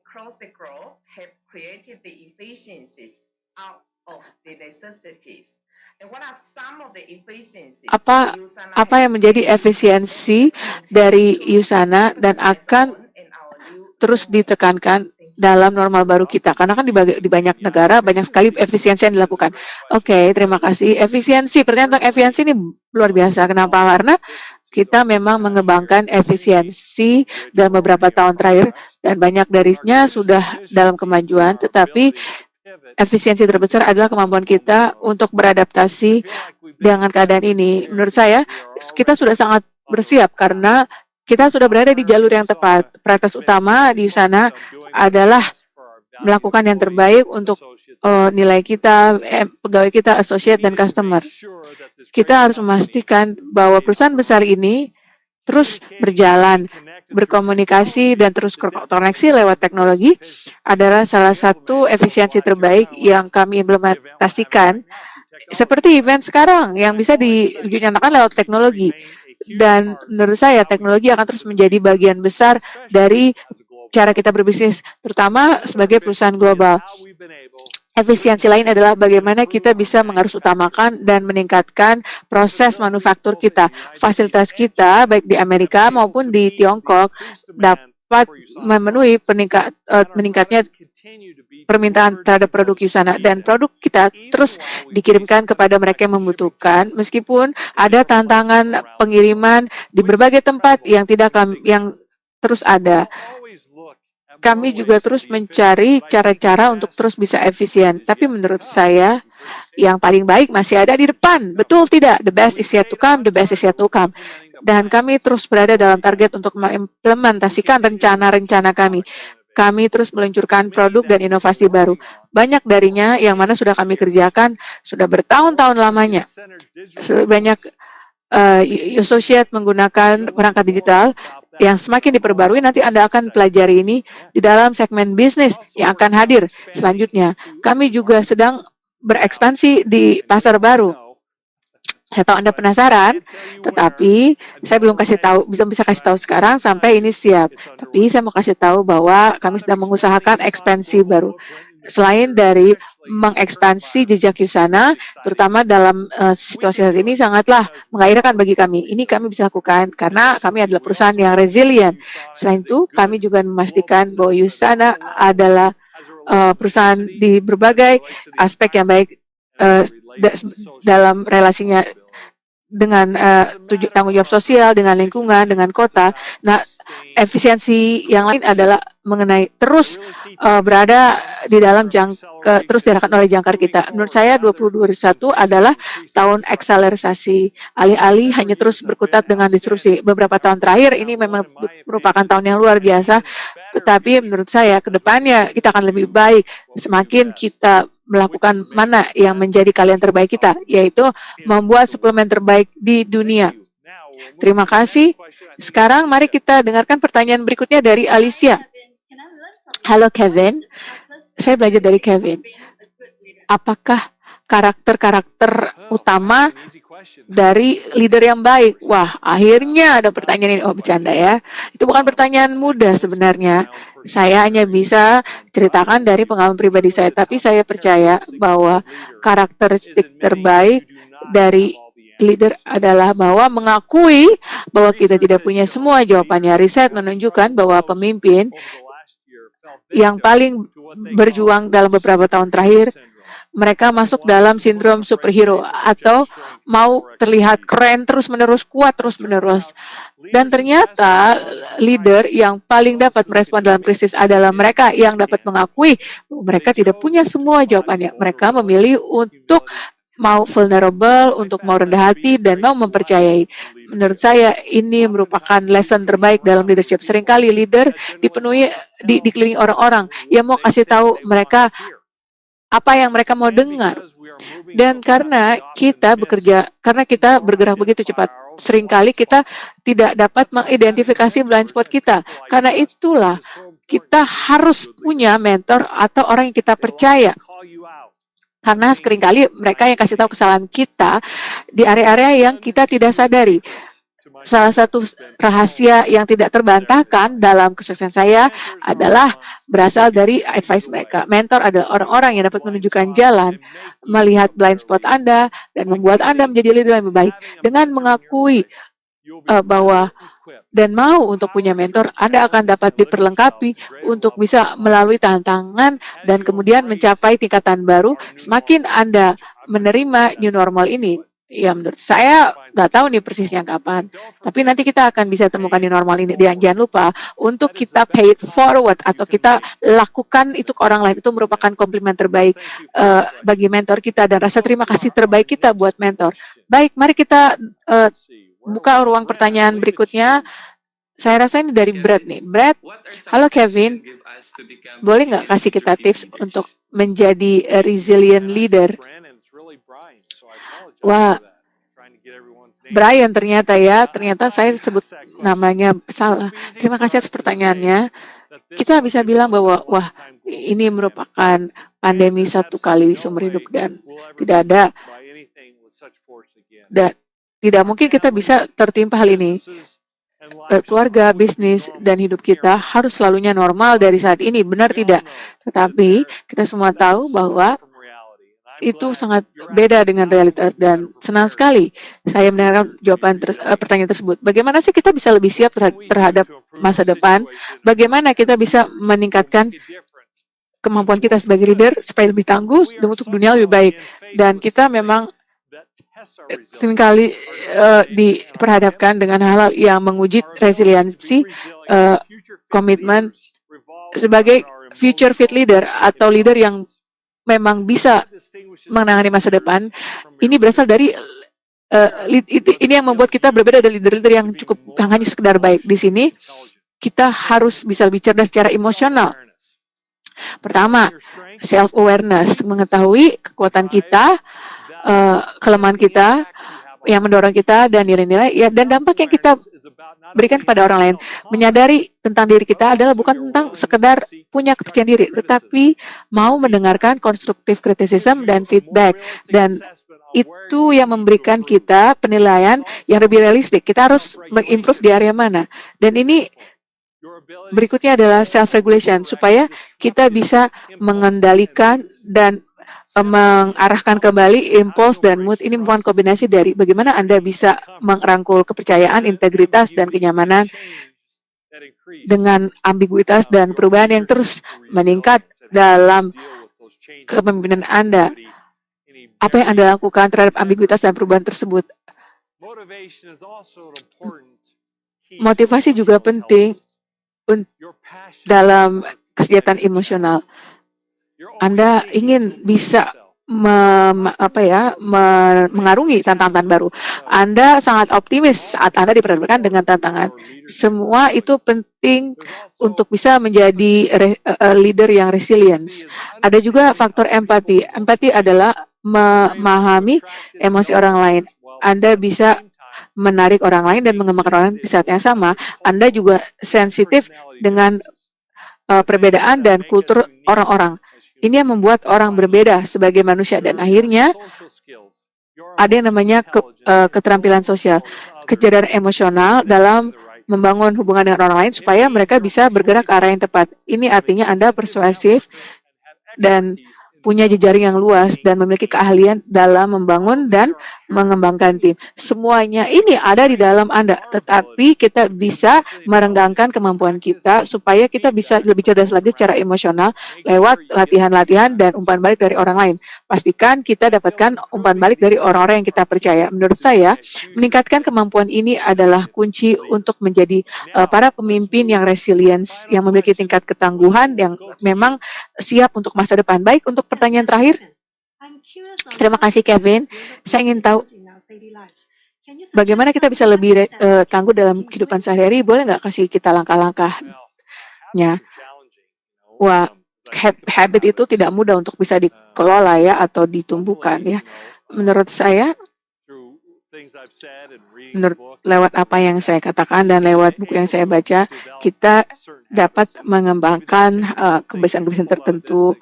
across the globe have created the efficiencies out of the necessities. And what are some of the efficiencies
apa
Usana
apa
has
yang menjadi
created
efisiensi
and
dari
continue to
Usana dan
emphasize
akan
on in our new
terus
normal?
ditekankan
Thank you.
dalam normal baru kita? Karena kan di banyak negara banyak sekali efisiensi yang dilakukan. Oke, terima kasih. Efisiensi, pertanyaan tentang efisiensi ini luar biasa. Kenapa? Karena kita memang mengembangkan efisiensi dalam beberapa tahun terakhir dan banyak darinya sudah dalam kemajuan, tetapi efisiensi terbesar adalah kemampuan kita untuk beradaptasi dengan keadaan ini. Menurut saya, kita sudah sangat bersiap karena kita sudah berada di jalur yang tepat. Prioritas utama di sana adalah melakukan yang terbaik untuk nilai kita, pegawai kita, associate, dan customer. Kita harus memastikan bahwa perusahaan besar ini terus berjalan, berkomunikasi, dan terus koneksi lewat teknologi adalah salah satu efisiensi terbaik yang kami implementasikan. Seperti event sekarang yang bisa dinyatakan lewat teknologi. Dan menurut saya teknologi akan terus menjadi bagian besar dari cara kita berbisnis, terutama sebagai perusahaan global. Efisiensi lain adalah bagaimana kita bisa mengarus utamakan dan meningkatkan proses manufaktur kita. Fasilitas kita, baik di Amerika maupun di Tiongkok, dapat memenuhi meningkatnya permintaan terhadap produk Usana, dan produk kita terus dikirimkan kepada mereka yang membutuhkan, meskipun ada tantangan pengiriman di berbagai tempat yang terus ada. Kami juga terus mencari cara-cara untuk terus bisa efisien. Tapi menurut saya, yang paling baik masih ada di depan. Betul tidak? The best is yet to come, the best is yet to come. Dan kami terus berada dalam target untuk mengimplementasikan rencana-rencana kami. Kami terus meluncurkan produk dan inovasi baru. Banyak darinya yang mana sudah kami kerjakan sudah bertahun-tahun lamanya. Banyak associate menggunakan perangkat digital yang semakin diperbarui. Nanti Anda akan pelajari ini di dalam segmen bisnis yang akan hadir selanjutnya. Kami juga sedang berekspansi di pasar baru. Saya tahu Anda penasaran, tetapi saya belum bisa kasih tahu sekarang sampai ini siap. Tapi saya mau kasih tahu bahwa kami sedang mengusahakan ekspansi baru. Selain dari mengekspansi jejak Usana, terutama dalam situasi saat ini sangatlah menggairahkan bagi kami. Ini kami bisa lakukan karena kami adalah perusahaan yang resilient. Selain itu, kami juga memastikan bahwa Usana adalah perusahaan di berbagai aspek yang baik dalam relasinya dengan tanggung jawab sosial, dengan lingkungan, dengan kota. Nah, efisiensi yang lain adalah mengenai terus berada di dalam terus diarahkan oleh jangkar kita. Menurut saya 2021 adalah tahun akselerasi. Alih-alih hanya terus berkutat dengan disrupsi. Beberapa tahun terakhir ini memang merupakan tahun yang luar biasa, tetapi menurut saya ke depannya kita akan lebih baik semakin kita melakukan mana yang menjadi kalian terbaik kita, yaitu membuat suplemen terbaik di dunia. Terima kasih. Sekarang mari kita dengarkan pertanyaan berikutnya dari Alicia. Halo Kevin, saya belajar dari Kevin. Apakah karakter-karakter utama dari leader yang baik? Wah, akhirnya ada pertanyaan ini. Oh, bercanda ya. Itu bukan pertanyaan mudah sebenarnya. Saya hanya bisa ceritakan dari pengalaman pribadi saya, tapi saya percaya bahwa karakteristik terbaik dari leader adalah bahwa mengakui bahwa kita tidak punya semua jawabannya. Riset menunjukkan bahwa pemimpin yang paling berjuang dalam beberapa tahun terakhir, mereka masuk dalam sindrom superhero atau mau terlihat keren terus-menerus, kuat terus-menerus. Dan ternyata leader yang paling dapat merespon dalam krisis adalah mereka yang dapat mengakui bahwa mereka tidak punya semua jawabannya. Mereka memilih untuk mau vulnerable, untuk mau rendah hati, dan mau mempercayai. Menurut saya ini merupakan lesson terbaik dalam leadership. Seringkali leader dikelilingi orang-orang yang mau kasih tahu mereka apa yang mereka mau dengar. Dan karena kita bergerak begitu cepat, seringkali kita tidak dapat mengidentifikasi blind spot kita. Karena itulah kita harus punya mentor atau orang yang kita percaya. Karena seringkali mereka yang kasih tahu kesalahan kita di area-area yang kita tidak sadari. Salah satu rahasia yang tidak terbantahkan dalam kesuksesan saya adalah berasal dari advice mereka. Mentor adalah orang-orang yang dapat menunjukkan jalan, melihat blind spot Anda, dan membuat Anda menjadi leader yang lebih baik. Dengan mengakui bahwa dan mau untuk punya mentor, Anda akan dapat diperlengkapi untuk bisa melalui tantangan dan kemudian mencapai tingkatan baru. Semakin Anda menerima new normal ini, ya menurut saya nggak tahu nih persisnya kapan, tapi nanti kita akan bisa temukan new normal ini. Dan jangan lupa untuk kita pay it forward atau kita lakukan itu ke orang lain, itu merupakan komplimen terbaik bagi mentor kita dan rasa terima kasih terbaik kita buat mentor. Baik, mari kita buka ruang pertanyaan berikutnya. Saya rasa ini dari Brad nih. Brad, halo Kevin, boleh nggak kasih kita tips untuk menjadi resilient leader? Wah, Brian ternyata saya sebut namanya salah. Terima kasih atas pertanyaannya. Kita bisa bilang bahwa wah, ini merupakan pandemi satu kali seumur hidup dan tidak mungkin kita bisa tertimpa hal ini. Keluarga, bisnis, dan hidup kita harus selalunya normal dari saat ini, benar tidak? Tetapi kita semua tahu bahwa itu sangat beda dengan realitas dan senang sekali saya mendengarkan jawaban pertanyaan tersebut. Bagaimana sih kita bisa lebih siap terhadap masa depan? Bagaimana kita bisa meningkatkan kemampuan kita sebagai leader supaya lebih tangguh untuk dunia lebih baik? Dan kita memang seringkali diperhadapkan dengan hal-hal yang menguji resiliensi, komitmen sebagai future fit leader atau leader yang memang bisa menangani masa depan. Ini berasal dari ini yang membuat kita berbeda dari leader-leader yang hanya sekedar baik. Di sini kita harus bisa lebih cerdas secara emosional. Pertama, self-awareness, mengetahui kekuatan kita, kelemahan kita, yang mendorong kita, dan nilai-nilai dan dampak yang kita berikan kepada orang lain. Menyadari tentang diri kita adalah bukan tentang sekedar punya kepercayaan diri, tetapi mau mendengarkan constructive criticism dan feedback. Dan itu yang memberikan kita penilaian yang lebih realistik. Kita harus mengimprove di area mana. Dan ini berikutnya adalah self-regulation, supaya kita bisa mengendalikan dan mengarahkan kembali impuls dan mood. Ini merupakan kombinasi dari bagaimana Anda bisa merangkul kepercayaan, integritas, dan kenyamanan dengan ambiguitas dan perubahan yang terus meningkat dalam kepemimpinan Anda. Apa yang Anda lakukan terhadap ambiguitas dan perubahan tersebut? Motivasi juga penting dalam kesejahteraan emosional. Anda ingin bisa mengarungi tantangan baru. Anda sangat optimis saat Anda diperhadapkan dengan tantangan. Semua itu penting untuk bisa menjadi leader yang resilient. Ada juga faktor empati. Empati adalah memahami emosi orang lain. Anda bisa menarik orang lain dan mengembangkan orang lain di saat yang sama. Anda juga sensitif dengan perbedaan dan kultur orang-orang. Ini yang membuat orang berbeda sebagai manusia, dan akhirnya ada yang namanya keterampilan sosial, kecerdasan emosional dalam membangun hubungan dengan orang lain supaya mereka bisa bergerak ke arah yang tepat. Ini artinya Anda persuasif dan punya jejaring yang luas dan memiliki keahlian dalam membangun dan mengembangkan tim. Semuanya ini ada di dalam Anda, tetapi kita bisa merenggangkan kemampuan kita supaya kita bisa lebih cerdas lagi secara emosional lewat latihan-latihan dan umpan balik dari orang lain. Pastikan kita dapatkan umpan balik dari orang-orang yang kita percaya. Menurut saya, meningkatkan kemampuan ini adalah kunci untuk menjadi para pemimpin yang resilient, yang memiliki tingkat ketangguhan, yang memang siap untuk masa depan. Baik, untuk pertanyaan terakhir. Terima kasih, Kevin. Saya ingin tahu bagaimana kita bisa lebih tangguh dalam kehidupan sehari-hari. Boleh nggak kasih kita langkah-langkahnya? Wah, habit itu tidak mudah untuk bisa dikelola ya atau ditumbuhkan ya. Menurut saya, lewat apa yang saya katakan dan lewat buku yang saya baca, kita dapat mengembangkan kebiasaan-kebiasaan tertentu.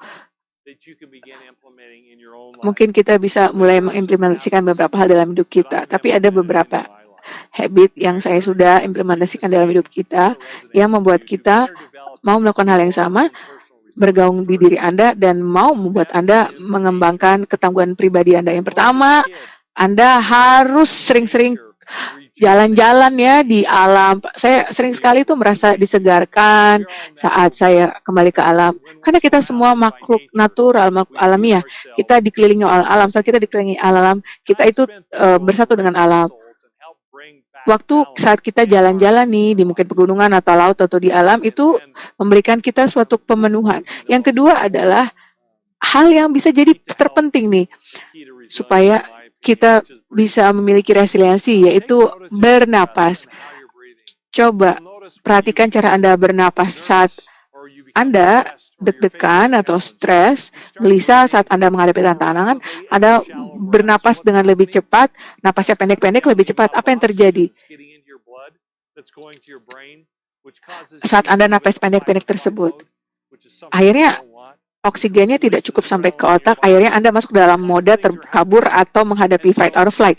Mungkin kita bisa mulai mengimplementasikan beberapa hal dalam hidup kita, tapi ada beberapa habit yang saya sudah implementasikan dalam hidup kita yang membuat kita mau melakukan hal yang sama, bergaung di diri Anda, dan mau membuat Anda mengembangkan ketangguhan pribadi Anda. Yang pertama, Anda harus sering-sering jalan-jalan ya di alam. Saya sering sekali tuh merasa disegarkan saat saya kembali ke alam. Karena kita semua makhluk natural, makhluk alamiah. Kita dikelilingi oleh alam. Saat kita dikelilingi alam, kita itu bersatu dengan alam. Waktu saat kita jalan-jalan nih di mungkin pegunungan atau laut atau di alam, itu memberikan kita suatu pemenuhan. Yang kedua adalah hal yang bisa jadi terpenting nih supaya kita bisa memiliki resiliensi, yaitu bernapas. Coba perhatikan cara Anda bernapas saat Anda deg-degan atau stres, gelisah saat Anda menghadapi tantangan. Anda bernapas dengan lebih cepat, napasnya pendek-pendek lebih cepat. Apa yang terjadi? Saat Anda napas pendek-pendek tersebut, akhirnya oksigennya tidak cukup sampai ke otak, akhirnya Anda masuk dalam mode terkabur atau menghadapi fight or flight.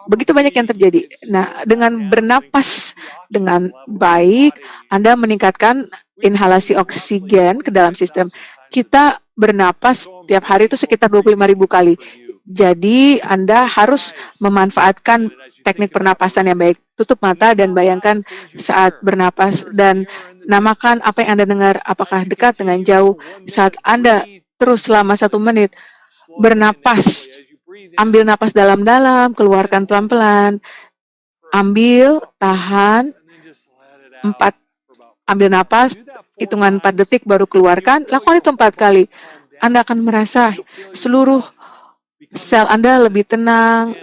Begitu banyak yang terjadi. Nah, dengan bernapas dengan baik, Anda meningkatkan inhalasi oksigen ke dalam sistem. Kita bernapas tiap hari itu sekitar 25.000 kali. Jadi, Anda harus memanfaatkan teknik pernapasan yang baik. Tutup mata dan bayangkan saat bernapas dan namakan apa yang Anda dengar, apakah dekat dengan jauh. Saat Anda terus selama 1 menit bernapas, ambil napas dalam-dalam, keluarkan pelan-pelan, ambil, tahan, 4, ambil napas, hitungan 4 detik baru keluarkan, lakukan itu 4 kali. Anda akan merasa seluruh sel Anda lebih tenang,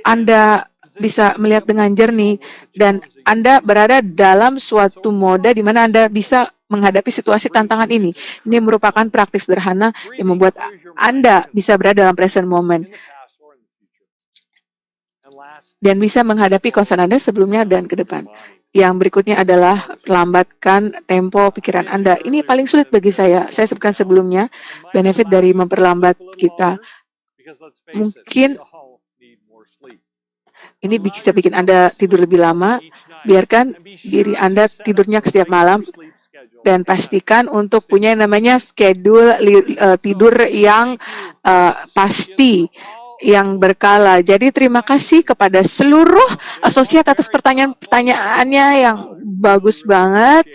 Anda bisa melihat dengan jernih, dan Anda berada dalam suatu mode di mana Anda bisa menghadapi situasi tantangan ini. Ini merupakan praktik sederhana yang membuat Anda bisa berada dalam present moment dan bisa menghadapi concern Anda sebelumnya dan ke depan. Yang berikutnya adalah lambatkan tempo pikiran Anda. Ini paling sulit bagi saya. Saya sebutkan sebelumnya, benefit dari memperlambat kita. Mungkin ini bisa bikin Anda tidur lebih lama. Biarkan diri Anda tidurnya setiap malam dan pastikan untuk punya yang namanya schedule tidur yang pasti, yang berkala. Jadi terima kasih kepada seluruh asosiat atas pertanyaan-pertanyaannya yang bagus banget.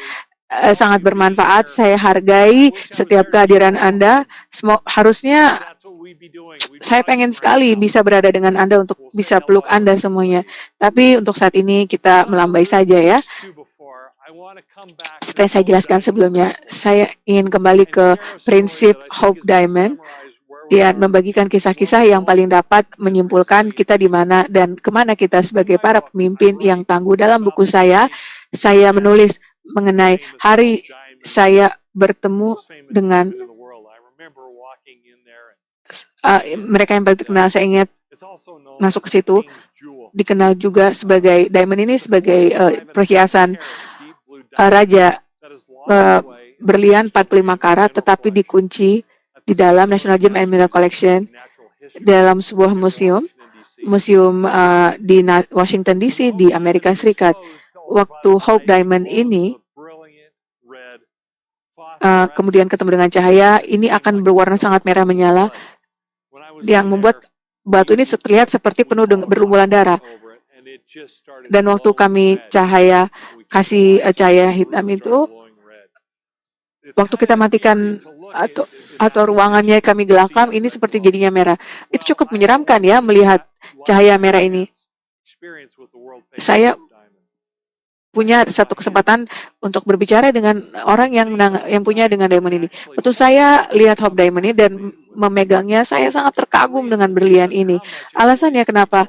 Sangat bermanfaat. Saya hargai setiap kehadiran Anda. Harusnya saya pengen sekali bisa berada dengan Anda untuk bisa peluk Anda semuanya. Tapi untuk saat ini kita melambai saja ya. Seperti saya jelaskan sebelumnya, saya ingin kembali ke prinsip Hope Diamond dan membagikan kisah-kisah yang paling dapat menyimpulkan kita di mana dan kemana kita sebagai para pemimpin yang tangguh. Dalam buku saya menulis mengenai hari saya bertemu dengan mereka yang paling terkenal. Saya ingat masuk ke situ, dikenal juga sebagai diamond ini sebagai perhiasan raja berlian 45 karat, tetapi dikunci di dalam National Gem and Mineral Collection dalam sebuah museum di Washington DC di Amerika Serikat. Waktu Hope Diamond ini kemudian ketemu dengan cahaya, ini akan berwarna sangat merah menyala yang membuat batu ini terlihat seperti penuh dengan berlumuran darah. Dan waktu kami kasih cahaya hitam itu, waktu kita matikan atau ruangannya kami gelapkan, ini seperti jadinya merah. Itu cukup menyeramkan ya melihat cahaya merah ini. Saya punya satu kesempatan untuk berbicara dengan orang yang punya dengan diamond ini. Waktu saya lihat Hope Diamond ini dan memegangnya, saya sangat terkagum dengan berlian ini. Alasannya kenapa?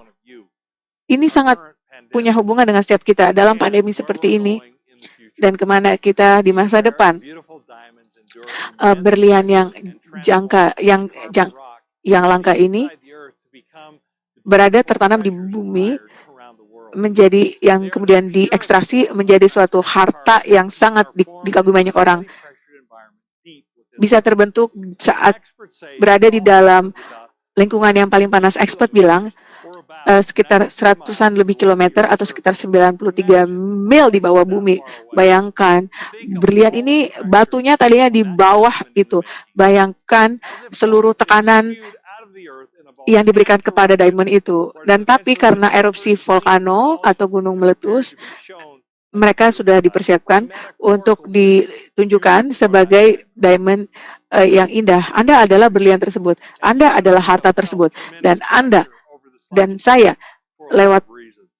Ini sangat punya hubungan dengan setiap kita dalam pandemi seperti ini dan kemana kita di masa depan. berlian yang langka ini berada tertanam di bumi, menjadi yang kemudian diekstraksi menjadi suatu harta yang sangat dikagumi banyak orang. Bisa terbentuk saat berada di dalam lingkungan yang paling panas. Expert bilang sekitar 100-an lebih kilometer atau sekitar 93 mil di bawah bumi. Bayangkan, berlian ini batunya tadinya di bawah itu. Bayangkan seluruh tekanan yang diberikan kepada diamond itu. Dan tapi karena erupsi volcano atau gunung meletus, mereka sudah dipersiapkan untuk ditunjukkan sebagai diamond yang indah. Anda adalah berlian tersebut. Anda adalah harta tersebut. Dan Anda dan saya lewat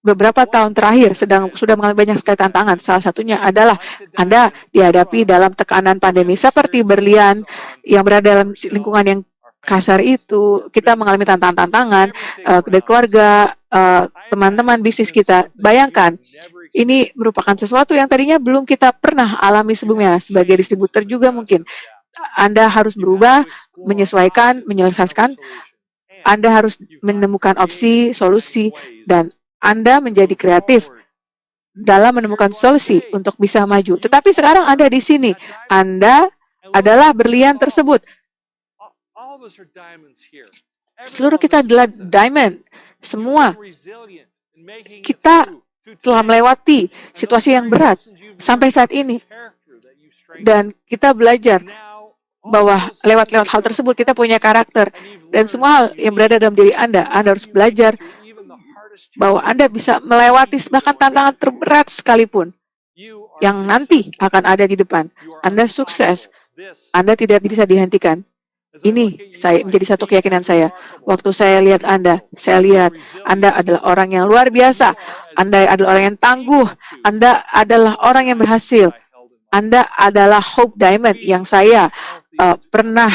beberapa tahun terakhir sudah mengalami banyak sekali tantangan. Salah satunya adalah Anda dihadapi dalam tekanan pandemi seperti berlian yang berada dalam lingkungan yang kasar itu. Kita mengalami tantangan-tantangan dari keluarga, teman-teman bisnis kita. Bayangkan, ini merupakan sesuatu yang tadinya belum kita pernah alami sebelumnya. Sebagai distributor juga mungkin Anda harus berubah, menyesuaikan, menyelesaikan. Anda harus menemukan opsi, solusi, dan Anda menjadi kreatif dalam menemukan solusi untuk bisa maju. Tetapi sekarang Anda di sini. Anda adalah berlian tersebut. Seluruh kita adalah diamond. Semua. Kita telah melewati situasi yang berat sampai saat ini. Dan kita belajar bahwa lewat hal tersebut kita punya karakter. Dan semua hal yang berada dalam diri Anda harus belajar bahwa Anda bisa melewati bahkan tantangan terberat sekalipun yang nanti akan ada di depan. Anda sukses. Anda tidak bisa dihentikan. Ini menjadi satu keyakinan saya. Waktu saya lihat Anda adalah orang yang luar biasa. Anda adalah orang yang tangguh. Anda adalah orang yang berhasil. Anda adalah Hope Diamond yang saya pernah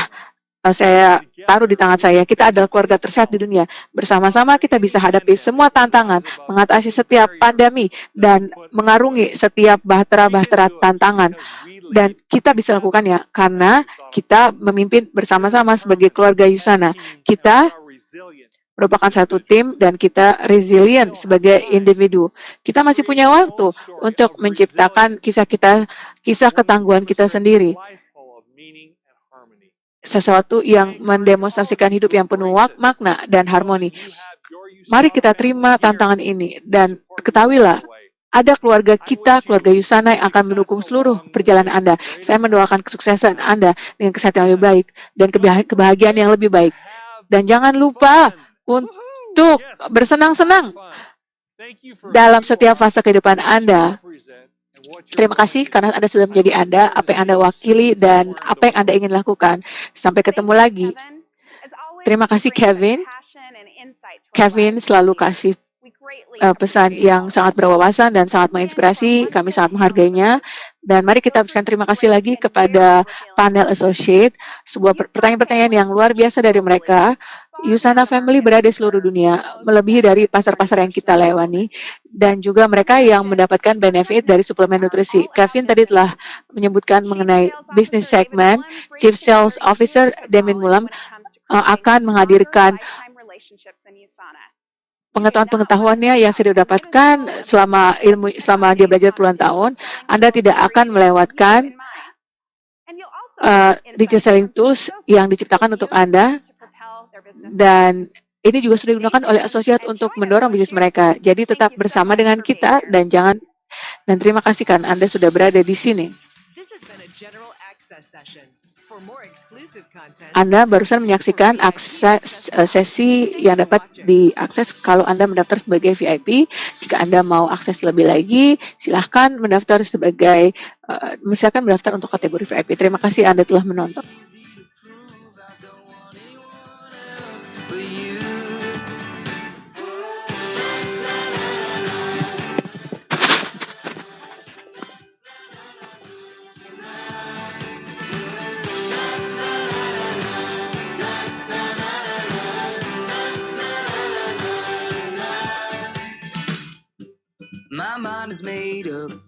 saya taruh di tangan saya. Kita adalah keluarga tersehat di dunia. Bersama-sama kita bisa hadapi semua tantangan, mengatasi setiap pandemi, dan mengarungi setiap bahtera-bahtera tantangan. Dan kita bisa lakukannya karena kita memimpin bersama-sama sebagai keluarga Usana. Kita merupakan satu tim dan kita resilient sebagai individu. Kita masih punya waktu untuk menciptakan kisah ketangguhan kita sendiri. Sesuatu yang mendemonstrasikan hidup yang penuh makna dan harmoni. Mari kita terima tantangan ini dan ketahuilah, ada keluarga kita, keluarga Usana yang akan mendukung seluruh perjalanan Anda. Saya mendoakan kesuksesan Anda dengan kesehatan yang lebih baik dan kebahagiaan yang lebih baik. Dan jangan lupa untuk bersenang-senang dalam setiap fase kehidupan Anda. Terima kasih karena Anda sudah menjadi Anda, apa yang Anda wakili, dan apa yang Anda ingin lakukan. Sampai ketemu lagi. Terima kasih Kevin. Kevin selalu kasih pesan yang sangat berwawasan dan sangat menginspirasi. Kami sangat menghargainya. Dan mari kita berikan terima kasih lagi kepada panel associate. Sebuah pertanyaan-pertanyaan yang luar biasa dari mereka. Usana Family berada di seluruh dunia, melebihi dari pasar-pasar yang kita lewati, dan juga mereka yang mendapatkan benefit dari suplemen nutrisi. Kevin tadi telah menyebutkan mengenai business segment. Chief Sales Officer Damien Mulam akan menghadirkan pengetahuan-pengetahuannya yang sudah didapatkan selama dia belajar puluhan tahun. Anda tidak akan melewatkan digital selling tools yang diciptakan untuk Anda, dan ini juga sudah digunakan oleh asosiat untuk mendorong bisnis mereka. Jadi tetap bersama dengan kita dan terima kasih karena Anda sudah berada di sini. Anda barusan menyaksikan sesi yang dapat diakses kalau Anda mendaftar sebagai VIP. Jika Anda mau akses lebih lagi, silahkan mendaftar untuk kategori VIP. Terima kasih Anda telah menonton.
My mind is made up.